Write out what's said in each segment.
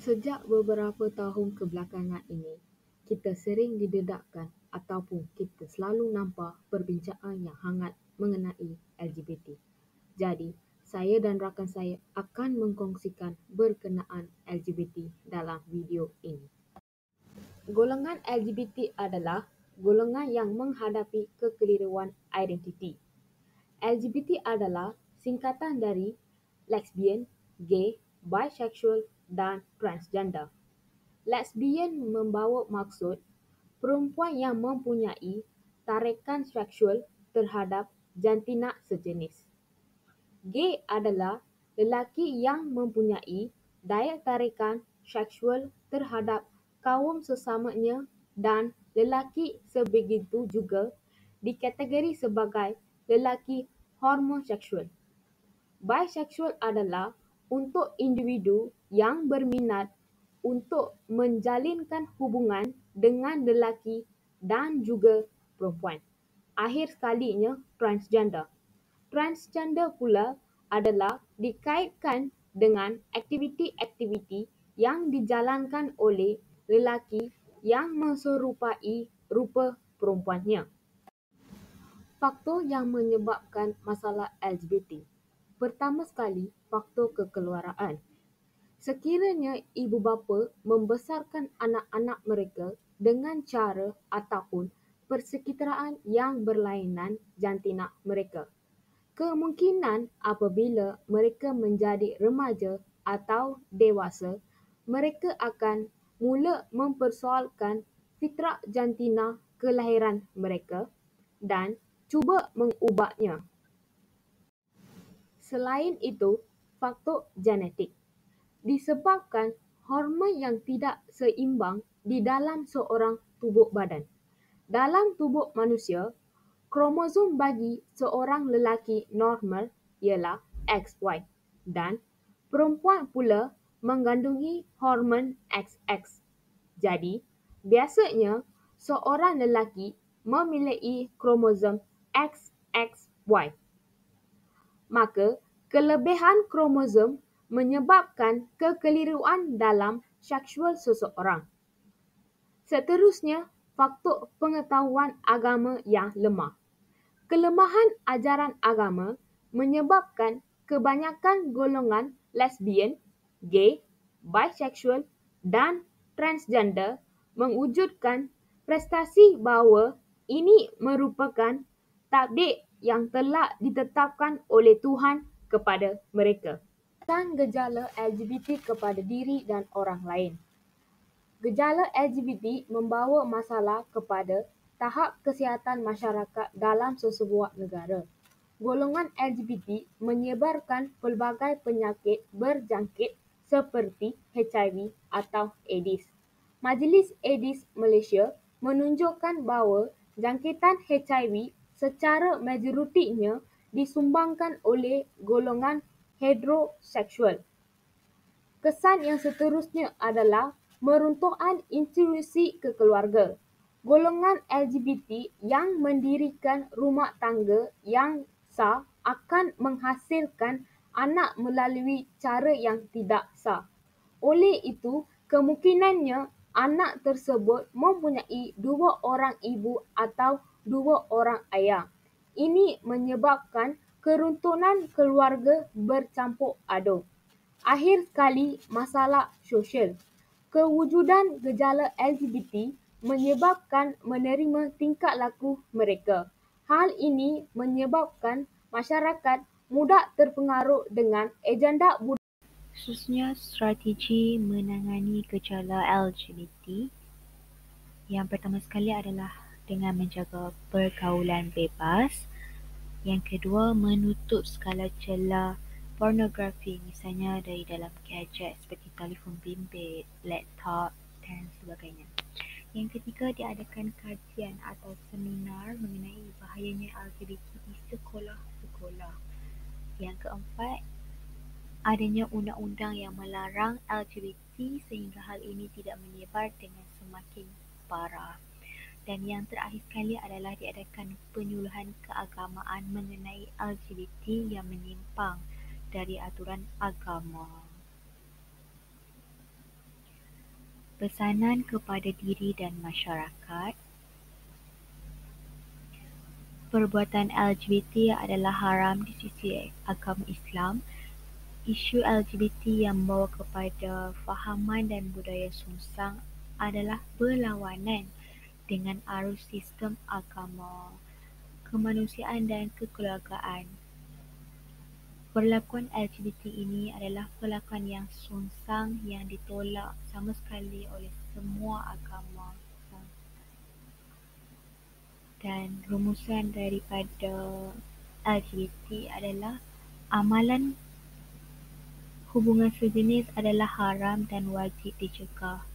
Sejak beberapa tahun kebelakangan ini, kita sering didedahkan ataupun kita selalu nampak perbincangan yang hangat mengenai LGBT. Jadi, saya dan rakan saya akan mengkongsikan berkenaan LGBT dalam video ini. Golongan LGBT adalah golongan yang menghadapi kekeliruan identiti. LGBT adalah singkatan dari lesbian, gay, bisexual, dan transgender. Lesbian membawa maksud perempuan yang mempunyai tarikan seksual terhadap jantina sejenis. Gay adalah lelaki yang mempunyai daya tarikan seksual terhadap kaum sesamanya dan lelaki sebegitu juga dikategori sebagai lelaki homoseksual. Bisexual adalah untuk individu yang berminat untuk menjalinkan hubungan dengan lelaki dan juga perempuan. Akhir sekalinya, transgender. Transgender pula adalah dikaitkan dengan aktiviti-aktiviti yang dijalankan oleh lelaki yang menyerupai rupa perempuannya. Faktor yang menyebabkan masalah LGBT. Pertama sekali, faktor kekeluargaan. Sekiranya ibu bapa membesarkan anak-anak mereka dengan cara ataupun persekiteraan yang berlainan jantina mereka, kemungkinan apabila mereka menjadi remaja atau dewasa, mereka akan mula mempersoalkan fitrah jantina kelahiran mereka dan cuba mengubahnya. Selain itu, faktor genetik. Disebabkan hormon yang tidak seimbang di dalam seorang tubuh badan. Dalam tubuh manusia, kromosom bagi seorang lelaki normal ialah XY dan perempuan pula mengandungi hormon XX. Jadi, biasanya seorang lelaki memiliki kromosom XXY. Maka, kelebihan kromosom menyebabkan kekeliruan dalam seksual seseorang. Seterusnya, faktor pengetahuan agama yang lemah. Kelemahan ajaran agama menyebabkan kebanyakan golongan lesbian, gay, bisexual, dan transgender mewujudkan prestasi bahawa ini merupakan takdir yang telah ditetapkan oleh Tuhan kepada mereka. Tentang gejala LGBT kepada diri dan orang lain. Gejala LGBT membawa masalah kepada tahap kesihatan masyarakat dalam sesebuah negara. Golongan LGBT menyebarkan pelbagai penyakit berjangkit seperti HIV atau AIDS. Majlis AIDS Malaysia menunjukkan bahawa jangkitan HIV secara majoritinya disumbangkan oleh golongan heteroseksual. Kesan yang seterusnya adalah meruntuhan institusi kekeluarga. Golongan LGBT yang mendirikan rumah tangga yang sah akan menghasilkan anak melalui cara yang tidak sah. Oleh itu, kemungkinannya anak tersebut mempunyai dua orang ibu atau dua orang ayah. Ini menyebabkan keruntuhan keluarga bercampur aduk. Akhir sekali, masalah sosial. Kewujudan gejala LGBT menyebabkan menerima tingkah laku mereka. Hal ini menyebabkan masyarakat mudah terpengaruh dengan agenda budaya. Khususnya strategi menangani gejala LGBT. Yang pertama sekali adalah dengan menjaga pergaulan bebas. Yang kedua, menutup segala celah pornografi, misalnya dari dalam gadget seperti telefon bimbit, laptop dan sebagainya. Yang ketiga, diadakan kajian atau seminar mengenai bahayanya LGBT di sekolah-sekolah. Yang keempat, adanya undang-undang yang melarang LGBT sehingga hal ini tidak menyebar dengan semakin parah. Dan yang terakhir sekali adalah diadakan penyuluhan keagamaan mengenai LGBT yang menyimpang dari aturan agama. pesanan kepada diri dan masyarakat. Perbuatan LGBT adalah haram di sisi agama Islam. Isu LGBT yang membawa kepada fahaman dan budaya sungsang adalah berlawanan dengan arus sistem agama, kemanusiaan dan kekeluargaan. Perlakuan LGBT ini adalah perlakuan yang sungsang yang ditolak sama sekali oleh semua agama. Dan rumusan daripada LGBT adalah amalan hubungan sejenis adalah haram dan wajib dicegah.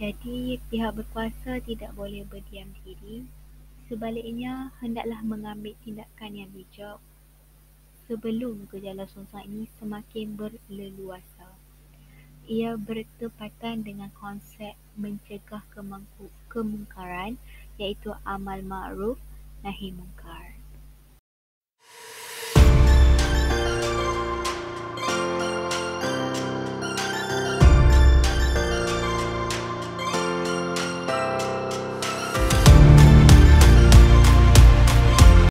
Jadi, pihak berkuasa tidak boleh berdiam diri. Sebaliknya, hendaklah mengambil tindakan yang bijak sebelum gejala sungsang ini semakin berleluasa. Ia bertepatan dengan konsep mencegah kemungkaran, iaitu amal ma'ruf nahi munkar.